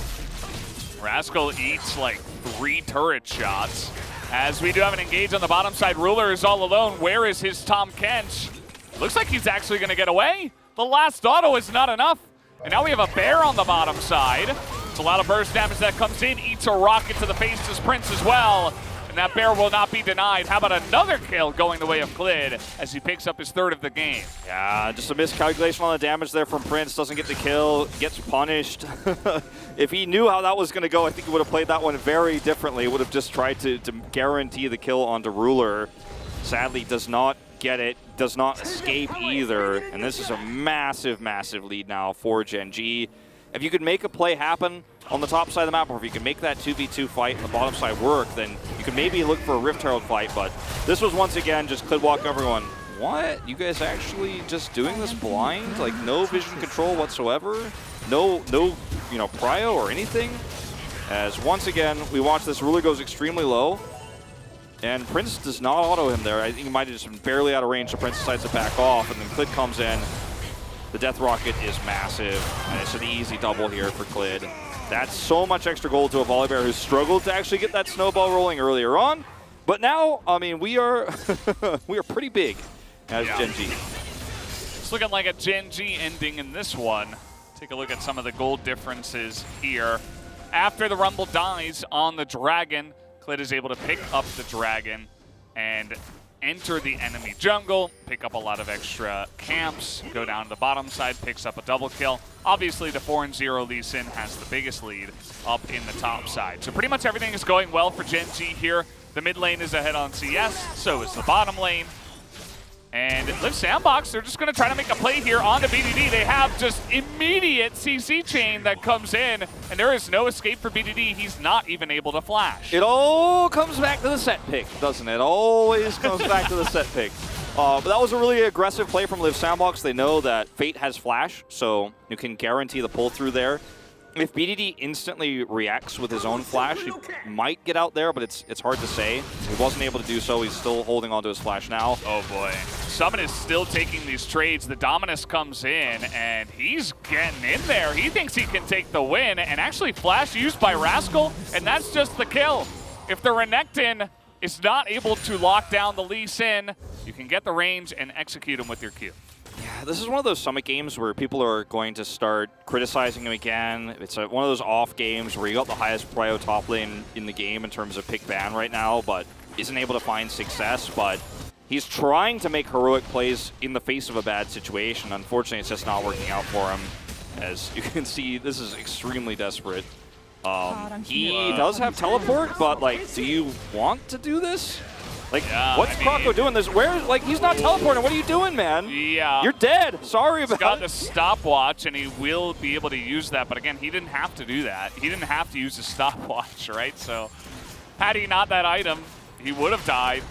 Rascal eats like 3 turret shots. As we do have an engage on the bottom side, Ruler is all alone. Where is his Tahm Kench? Looks like he's actually going to get away. The last auto is not enough. And now we have a bear on the bottom side. It's a lot of burst damage that comes in. Eats a rocket to the face as Prince as well. And that bear will not be denied. How about another kill going the way of Klid as he picks up his 3rd of the game? Yeah, just a miscalculation on the damage there from Prince. Doesn't get the kill, gets punished. If he knew how that was going to go, I think he would have played that one very differently. Would have just tried to guarantee the kill onto Ruler. Sadly, does not get it, does not escape either. And this is a massive, massive lead now for Gen G. If you could make a play happen on the top side of the map, or if you can make that 2v2 fight on the bottom side work, then you can maybe look for a Rift Herald fight. But this was once again just Klid walk everyone. What? You guys actually just doing this blind? Like no vision control whatsoever? No, you know, prio or anything? As once again, we watch this, Ruler goes extremely low. And Prince does not auto him there. I think he might have just been barely out of range, so Prince decides to back off, and then Klid comes in. The Death Rocket is massive, and it's an easy double here for Klid. That's so much extra gold to a Volibear who struggled to actually get that snowball rolling earlier on. But now, I mean, we are we are pretty big as Gen G. It's looking like a Gen G ending in this one. Take a look at some of the gold differences here. After the Rumble dies on the Dragon, Klid is able to pick up the Dragon and enter the enemy jungle, pick up a lot of extra camps, go down to the bottom side, picks up a double kill. Obviously, the 4-0 Lee Sin has the biggest lead up in the top side. So pretty much everything is going well for Gen G here. The mid lane is ahead on CS, so is the bottom lane. And Live Sandbox, they're just going to try to make a play here on the BDD. They have just immediate CC chain that comes in, and there is no escape for BDD. He's not even able to flash. It all comes back to the set pick, doesn't it? Always comes back to the set pick. But that was a really aggressive play from Live Sandbox. They know that Fate has flash, so you can guarantee the pull through there. If BDD instantly reacts with his own flash, he might get out there, but it's hard to say. He wasn't able to do so. He's still holding onto his flash now. Oh boy. Summon is still taking these trades. The Dominus comes in, and he's getting in there. He thinks he can take the win, and actually flash used by Rascal, and that's just the kill. If the Renekton is not able to lock down the Lee Sin, you can get the range and execute him with your Q. Yeah, this is one of those Summit games where people are going to start criticizing him again. It's one of those off games where you got the highest prio top lane in the game in terms of pick ban right now, but isn't able to find success. But he's trying to make heroic plays in the face of a bad situation. Unfortunately, it's just not working out for him. As you can see, this is extremely desperate. He does have teleport, but like, do you want to do this? Like, what's Croco doing this? Like, he's not teleporting. What are you doing, man? Yeah. You're dead. Sorry about it. He's got the stopwatch, and he will be able to use that. But again, he didn't have to do that. He didn't have to use the stopwatch, right? So, had he not that item, he would have died.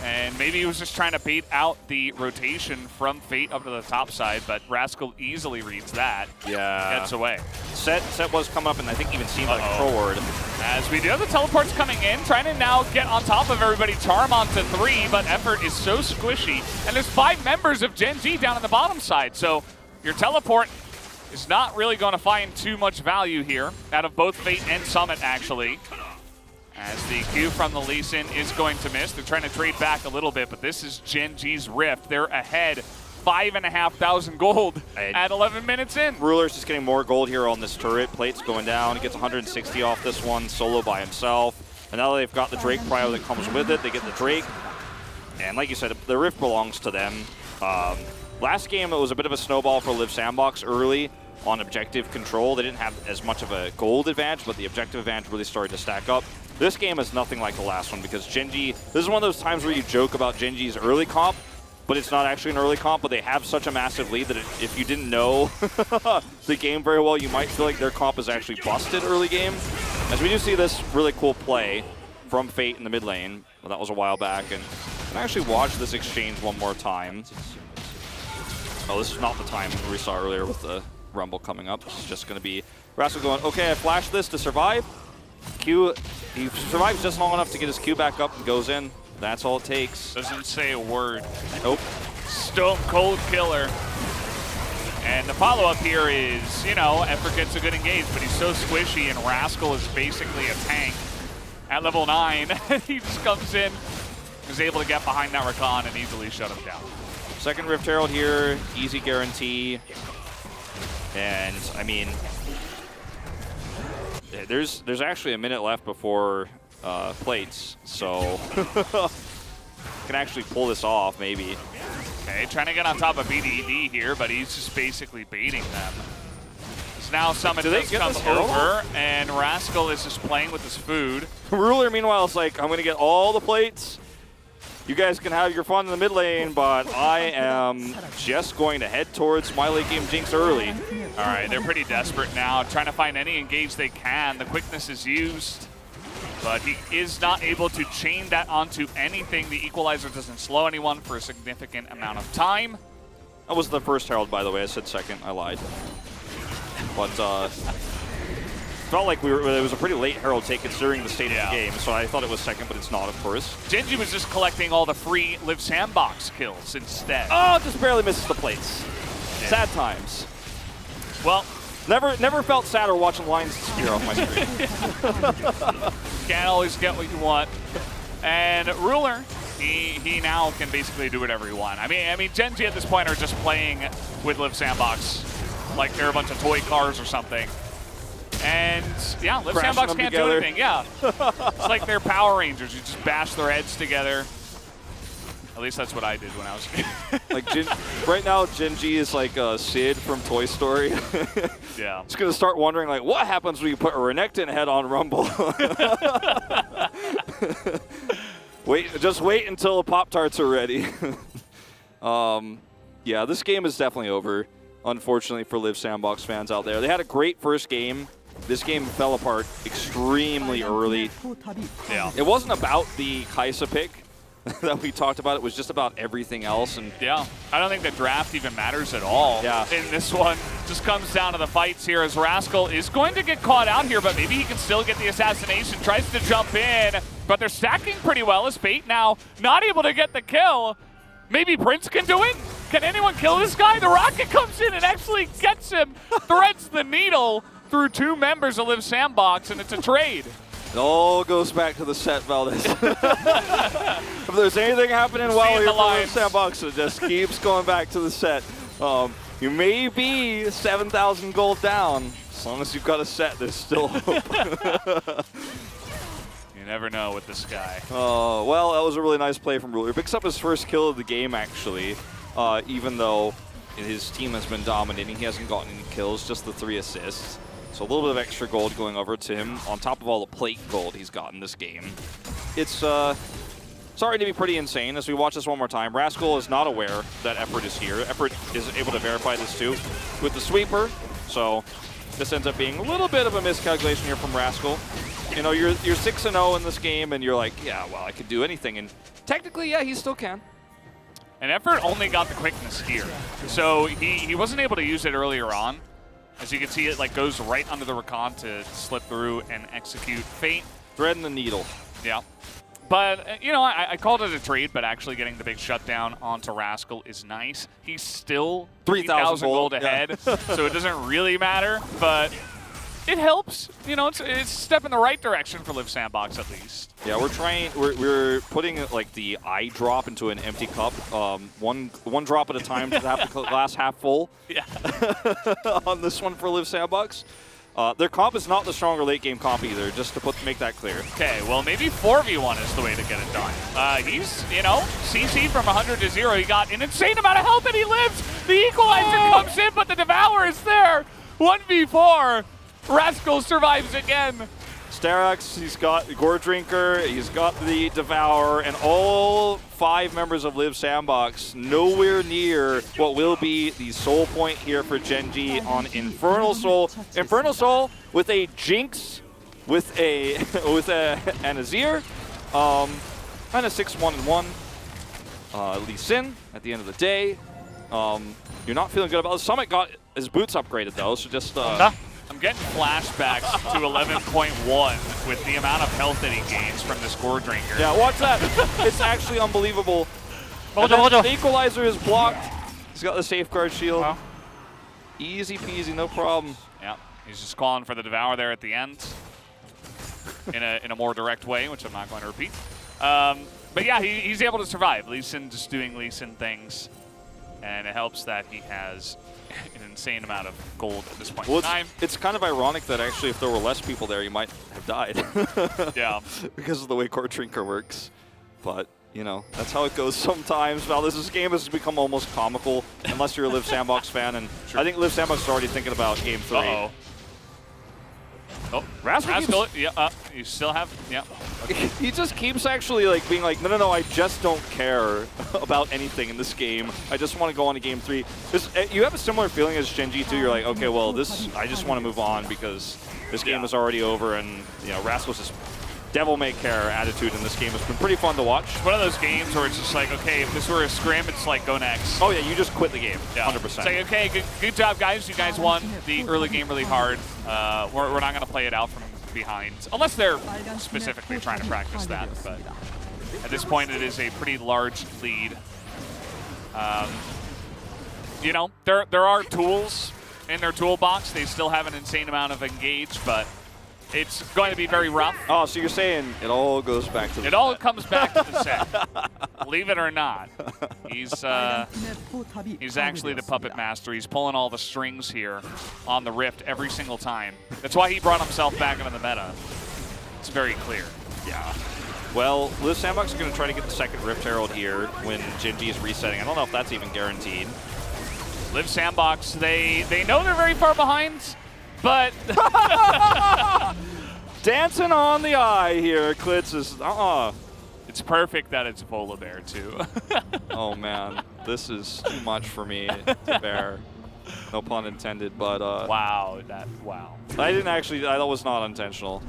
And maybe he was just trying to bait out the rotation from Fate up to the top side, but Rascal easily reads that. Yeah. Gets away. Set was coming up, and I think even seemed like forward. As we do have the teleports coming in, trying to now get on top of everybody. Charm onto 3, but effort is so squishy. And there's 5 members of Gen G down on the bottom side, so your teleport is not really going to find too much value here out of both Fate and Summit, actually. As the Q from the Lee Sin is going to miss. They're trying to trade back a little bit, but this is Gen G's Rift. They're ahead 5,500 gold at 11 minutes in. Ruler's just getting more gold here on this turret. Plate's going down. He gets 160 off this one, solo by himself. And now they've got the Drake prio that comes with it. They get the Drake. And like you said, the Rift belongs to them. Last game, it was a bit of a snowball for Live Sandbox early on objective control. They didn't have as much of a gold advantage, but the objective advantage really started to stack up. This game is nothing like the last one because Gen G, this is one of those times where you joke about Gen G's early comp, but it's not actually an early comp, but they have such a massive lead that if you didn't know the game very well, you might feel like their comp is actually busted early game. As we do see this really cool play from Fate in the mid lane. Well, that was a while back, and I actually watch this exchange one more time. Oh, this is not the time we saw earlier with the Rumble coming up. It's just going to be Rascal going, okay, I flashed this to survive. Q, he survives just long enough to get his Q back up and goes in. That's all it takes. Doesn't say a word. Nope. Stone cold killer. And the follow-up here is, you know, Effort gets a good engage, but he's so squishy, and Rascal is basically a tank. At level 9, he just comes in, is able to get behind that Rakan and easily shut him down. Second Rift Herald here, easy guarantee. And, I mean, there's actually a minute left before plates, so can actually pull this off, maybe. Okay, trying to get on top of BDD here, but he's just basically baiting them. So now Summit does come over, and Rascal is just playing with his food. Ruler, meanwhile, is like, I'm going to get all the plates. You guys can have your fun in the mid lane, but I am just going to head towards my late game Jinx early. All right, they're pretty desperate now, trying to find any engage they can. The quickness is used, but he is not able to chain that onto anything. The equalizer doesn't slow anyone for a significant amount of time. That was the first Herald, by the way. I said second. I lied. But felt like it was a pretty late Herald take considering the state of the game, so I thought it was second, but it's not, of course. Genji was just collecting all the free Live Sandbox kills instead. Oh, just barely misses the plates. Yeah. Sad times. Well, never felt sadder watching lines disappear off my screen. Can't always get what you want. And Ruler, he now can basically do whatever he wants. I mean, Genji at this point are just playing with Live Sandbox like they're a bunch of toy cars or something. And yeah, Live Sandbox can't do anything. Yeah, it's like they're Power Rangers. You just bash their heads together. At least that's what I did when I was a kid. Like right now, Genji is like Sid from Toy Story. Yeah. Just gonna start wondering like, what happens when you put a Renekton head on Rumble? Just wait until the Pop-Tarts are ready. Yeah, this game is definitely over, unfortunately, for Live Sandbox fans out there. They had a great first game. This game fell apart extremely early. Yeah. It wasn't about the Kai'Sa pick that we talked about. It was just about everything else. And yeah, I don't think the draft even matters at all in this one. Just comes down to the fights here as Rascal is going to get caught out here, but maybe he can still get the assassination. Tries to jump in, but they're stacking pretty well. LSBㅣT now not able to get the kill. Maybe Prince can do it? Can anyone kill this guy? The rocket comes in and actually gets him, threads the needle through two members of Live Sandbox, and it's a trade. It all goes back to the set, Valdez. If there's anything happening while you're playing Sandbox, it just keeps going back to the set. You may be 7,000 gold down. As long as you've got a set, there's still hope. You never know with this guy. Oh, well, that was a really nice play from Ruler. Picks up his first kill of the game, actually, even though his team has been dominating. He hasn't gotten any kills, just the 3 assists. So a little bit of extra gold going over to him on top of all the plate gold he's gotten this game. It's starting to be pretty insane. As we watch this one more time, Rascal is not aware that Effort is here. Effort is able to verify this too with the sweeper. So this ends up being a little bit of a miscalculation here from Rascal. You know, you're 6-0 in this game, and you're like, yeah, well, I could do anything. And technically, yeah, he still can. And Effort only got the quickness here. So he wasn't able to use it earlier on. As you can see, it like goes right under the recon to slip through and execute Fate. Threading the needle. Yeah. But, you know, I called it a trade, but actually getting the big shutdown onto Rascal is nice. He's still 3,000 gold ahead, so it doesn't really matter, but it helps. You know, it's a step in the right direction for Live Sandbox at least. Yeah, we're putting like the eye drop into an empty cup, one drop at a time to have the glass half full. Yeah. On this one for Live Sandbox. Their comp is not the stronger late game comp either, just to make that clear. Okay, well maybe 4v1 is the way to get it done. He's, you know, CC from 100 to 0. He got an insane amount of health and he lives. The equalizer comes in, but the Devour is there. 1v4. Rascal survives again. Starax, he's got Gore Drinker, he's got the Devour, and all 5 members of Live Sandbox nowhere near what will be the soul point here for Genji on Infernal Soul. Infernal Soul with a Jinx, with an Azir, kind of 6-1-1. Lee Sin at the end of the day. You're not feeling good about it. Summit got his boots upgraded though, so just I'm getting flashbacks to 11.1 with the amount of health that he gains from this Gore Drinker. Yeah, watch that. It's actually unbelievable. The equalizer is blocked. He's got the safeguard shield. Wow. Easy peasy, no problem. Yeah, he's just calling for the Devour there at the end in a more direct way, which I'm not going to repeat. But yeah, he's able to survive. Lee Sin just doing Lee Sin things. And it helps that he has an insane amount of gold at this point Well, in time. it's kind of ironic that actually if there were less people there, you might have died. Yeah. Because of the way Core Drinker works. But, you know, that's how it goes sometimes. Now, this game has become almost comical, unless you're a Live Sandbox fan. And I think Live Sandbox is already thinking about Game 3. Uh-oh. Oh, Rascal, yeah, you still have, yeah. Okay. He just keeps actually like being like, no, I just don't care about anything in this game. I just want to go on to Game 3. You have a similar feeling as Genji too. You're like, okay, well, I just want to move on because this game is already over, and you know, Rascal's just devil-may-care attitude in this game has been pretty fun to watch. One of those games where it's just like, okay, if this were a scrim, it's like, go next. Oh yeah, you just quit the game, 100%. It's like, okay, good job, guys. You guys won the early game really hard. We're not going to play it out from behind, unless they're specifically trying to practice that. But at this point, it is a pretty large lead. You know, there are tools in their toolbox. They still have an insane amount of engage, but it's going to be very rough. Oh, so you're saying it all goes back to the set. It all comes back to the set. Believe it or not. He's actually the puppet master. He's pulling all the strings here on the Rift every single time. That's why he brought himself back into the meta. It's very clear. Yeah. Well, Liv Sandbox is going to try to get the second Rift Herald here when Genji is resetting. I don't know if that's even guaranteed. Liv Sandbox, they know they're very far behind, but dancing on the eye here. Klitz is It's perfect that it's Volibear too. Oh man, this is too much for me to bear. No pun intended, but wow. I didn't actually. That was not intentional.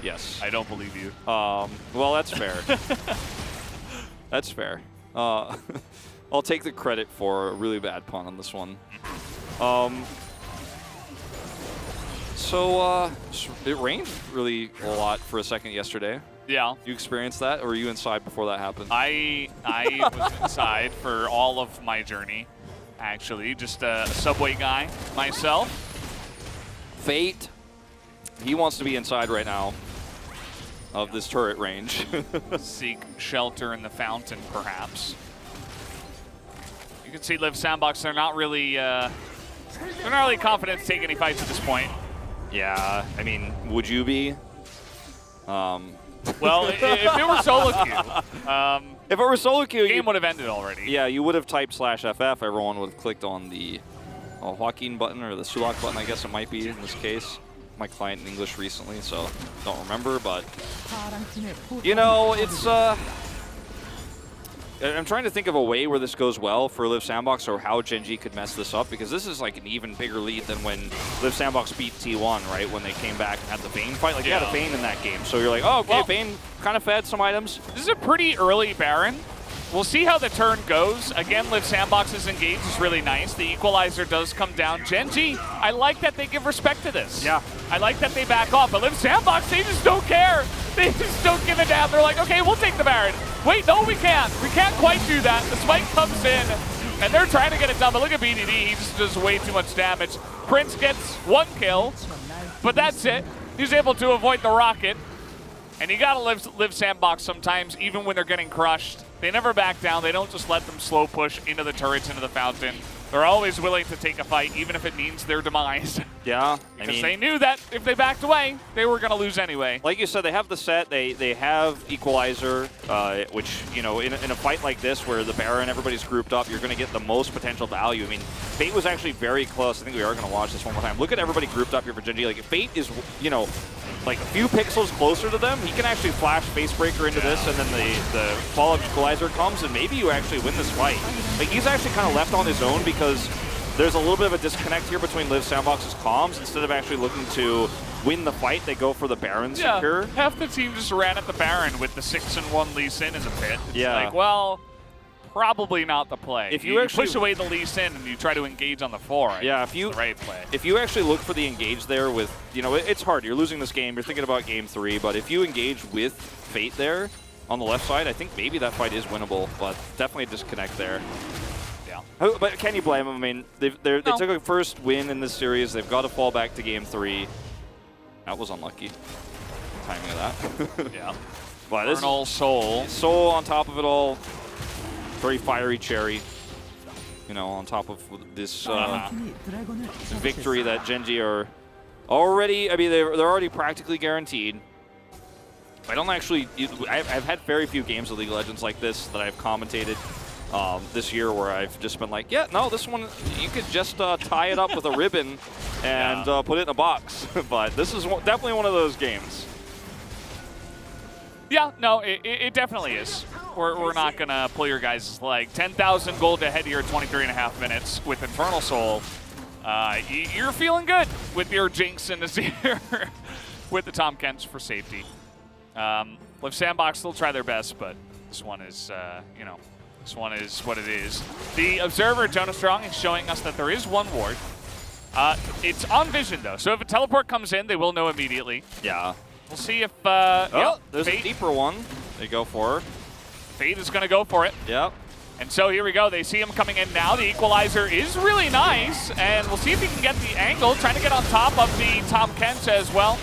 Yes. I don't believe you. Well, that's fair. That's fair. I'll take the credit for a really bad pun on this one. So it rained really a lot for a second yesterday. Yeah. You experienced that, or were you inside before that happened? I was inside for all of my journey, actually. Just a subway guy myself. Fate, he wants to be inside right now of this turret range. Seek shelter in the fountain, perhaps. You can see Liv Sandbox, they're not really confident to take any fights at this point. Yeah, I mean, would you be? Well, if it were solo queue, if it were solo queue, the game would have ended already. Yeah, you would have typed /FF. Everyone would have clicked on the Joaquin button, or the Sulak button, I guess it might be in this case. My client in English recently, so don't remember, but you know, it's I'm trying to think of a way where this goes well for Liv Sandbox, or how Genji could mess this up, because this is like an even bigger lead than when Liv Sandbox beat T1, right? When they came back and had the Vayne fight. Like, they had a Vayne in that game. So you're like, oh, okay, well, Vayne kind of fed some items. This is a pretty early Baron. We'll see how the turn goes. Again, Liv Sandbox's engage is really nice. The equalizer does come down. Genji, I like that they give respect to this. Yeah. I like that they back off. But Liv Sandbox, they just don't care. They just don't give a damn. They're like, okay, we'll take the Baron. Wait, no, we can't. We can't quite do that. The spike comes in, and they're trying to get it done. But look at BDD. He just does way too much damage. Prince gets 1 kill, but that's it. He's able to avoid the rocket. And you gotta live Sandbox sometimes, even when they're getting crushed. They never back down. They don't just let them slow push into the turrets, into the fountain. They're always willing to take a fight, even if it means their demise. Yeah. Because they knew that if they backed away, they were going to lose anyway. Like you said, they have the set. They have Equalizer, which, you know, in a fight like this where the Baron, everybody's grouped up, you're going to get the most potential value. I mean, Fate was actually very close. I think we are going to watch this one more time. Look at everybody grouped up here for Genji. Like, if Fate is, you know, like a few pixels closer to them, he can actually flash Facebreaker into this, and then the follow-up Equalizer comes, and maybe you actually win this fight. Like, he's actually kind of left on his own because there's a little bit of a disconnect here between Liv Sandbox's comms. Instead of actually looking to win the fight, they go for the Baron secure. Half the team just ran at the Baron with the 6-1 Lee Sin as a pit. It's like, well, probably not the play. If you actually push away the Lee Sin and you try to engage on the 4, yeah, it's the right play. If you actually look for the engage there with, you know, it's hard. You're losing this game. You're thinking about game 3, but if you engage with Fate there on the left side, I think maybe that fight is winnable, but definitely a disconnect there. Yeah. But can you blame them? I mean, they took a first win in this series. They've got to fall back to game 3. That was unlucky. Timing of that. Yeah. But this Soul. Soul on top of it all. Very fiery cherry. you know, on top of this victory that Gen.G are already, I mean, they're already practically guaranteed. I don't actually, I've had very few games of League of Legends like this that I've commentated this year where I've just been like, yeah, no, this one, you could just tie it up with a ribbon and put it in a box. But this is definitely one of those games. Yeah, no, it definitely is. We're not going to pull your guys' leg. 10,000 gold ahead here at 23.5 minutes with Infernal Soul. You're feeling good with your Jinx and Azir with the Tom Kents for safety. Liv Sandbox will try their best, but this one is, you know, this one is what it is. The Observer, Jonah Strong, is showing us that there is one ward. It's on vision, though, so if a teleport comes in, they will know immediately. Yeah. We'll see if, there's Fate. a deeper one. They go for. Fate is going to go for it. Yep. And so here we go. They see him coming in now. The equalizer is really nice, and we'll see if he can get the angle, trying to get on top of the Tom Kent as well.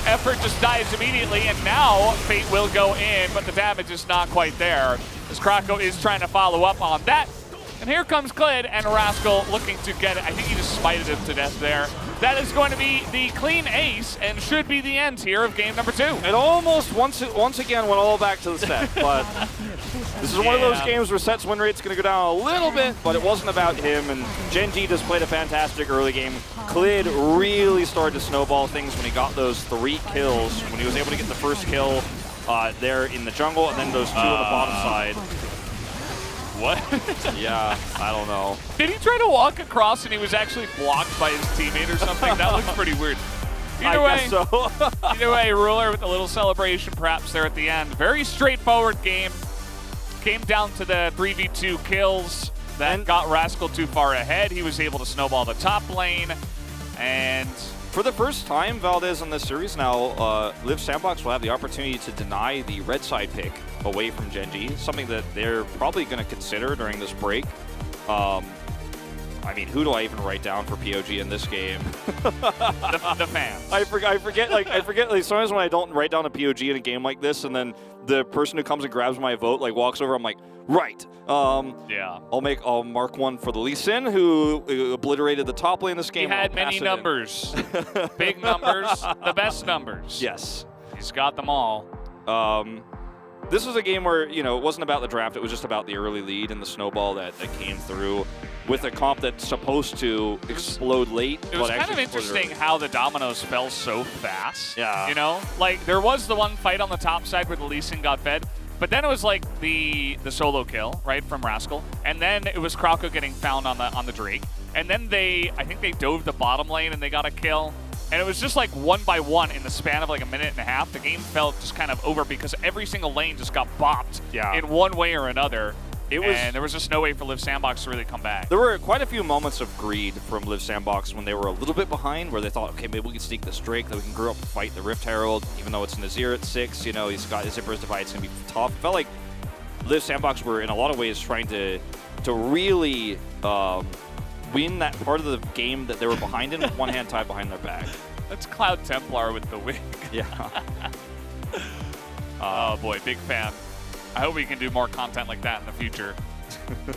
Effort just dies immediately, and now Fate will go in, but the damage is not quite there, as Krako is trying to follow up on that. And here comes Klid, and Rascal looking to get it. I think he just smited him to death there. That is going to be the clean ace, and should be the end here of game number 2. It almost once again went all back to the set, but this is one of those games where Set's win rate's going to go down a little bit, but it wasn't about him, and Gen.G just played a fantastic early game. Klid really started to snowball things when he got those 3 kills, when he was able to get the first kill there in the jungle, and then those 2 on the bottom side. What? Yeah, I don't know. Did he try to walk across and he was actually blocked by his teammate or something? That looks pretty weird. Either way, guess so. Either way, Ruler with a little celebration perhaps there at the end. Very straightforward game. Came down to the 3v2 kills that got Rascal too far ahead. He was able to snowball the top lane. And for the first time, Valdez, in this series now, Liv Sandbox will have the opportunity to deny the red side pick away from Gen.G, something that they're probably going to consider during this break. I mean, who do I even write down for POG in this game? the fans. I forget. Like sometimes when I don't write down a POG in a game like this, and then the person who comes and grabs my vote like walks over, I'm like, right. Yeah. I'll mark one for the Lee Sin, who obliterated the top lane this game. He had many numbers, big numbers, the best numbers. Yes. He's got them all. This was a game where, you know, it wasn't about the draft. It was just about the early lead and the snowball that came through with a comp that's supposed to explode late. It was kind of interesting how the dominoes fell so fast. Yeah. You know, like there was the one fight on the top side where the Lee Sin got fed, but then it was like the solo kill, right, from Rascal, and then it was Krako getting found on the Drake, and then I think they dove the bottom lane and they got a kill. And it was just like 1 by 1 in the span of like a minute and a half. The game felt just kind of over because every single lane just got bopped in one way or another. And there was just no way for Liv Sandbox to really come back. There were quite a few moments of greed from Liv Sandbox when they were a little bit behind, where they thought, okay, maybe we can sneak this Drake, that we can grow up and fight the Rift Herald, even though it's an Azir at 6. You know, he's got his Zipper's Divide, it's going to be tough. It felt like Liv Sandbox were in a lot of ways trying to really win that part of the game that they were behind in with one hand tied behind their back. That's Cloud Templar with the wig. Yeah. Oh boy, big fan. I hope we can do more content like that in the future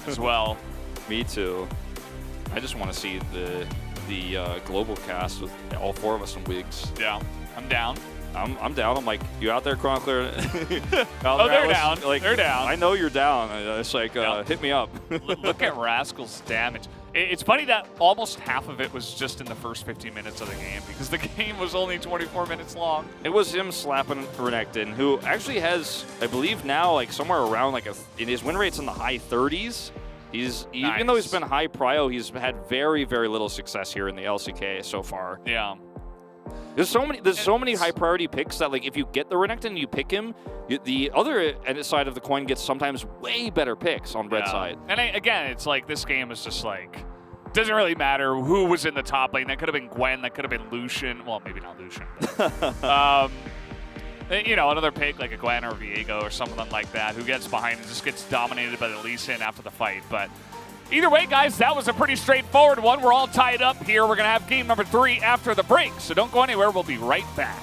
as well. Me too. I just want to see the global cast with all 4 of us in wigs. Yeah, I'm down. I'm down. I'm like, you out there, Chronicler? Oh, they're down. Like, they're down. I know you're down. It's like, hit me up. Look at Rascal's damage. It's funny that almost half of it was just in the first 15 minutes of the game because the game was only 24 minutes long. It was him slapping Renekton, who actually has, I believe now, like somewhere around like in his win rate's in the high 30s. Even though he's been high prio, he's had very, very little success here in the LCK so far. Yeah. There's so many high priority picks that, like, if you get the Renekton and you pick him, the other side of the coin gets sometimes way better picks on red side. And again, it's like this game is just like, doesn't really matter who was in the top lane. That could have been Gwen. That could have been Lucian. Well, maybe not Lucian. But, you know, another pick like a Gwen or Viego or something like that who gets behind and just gets dominated by the Lee Sin after the fight. But either way, guys, that was a pretty straightforward one. We're all tied up here. We're going to have game number 3 after the break. So don't go anywhere. We'll be right back.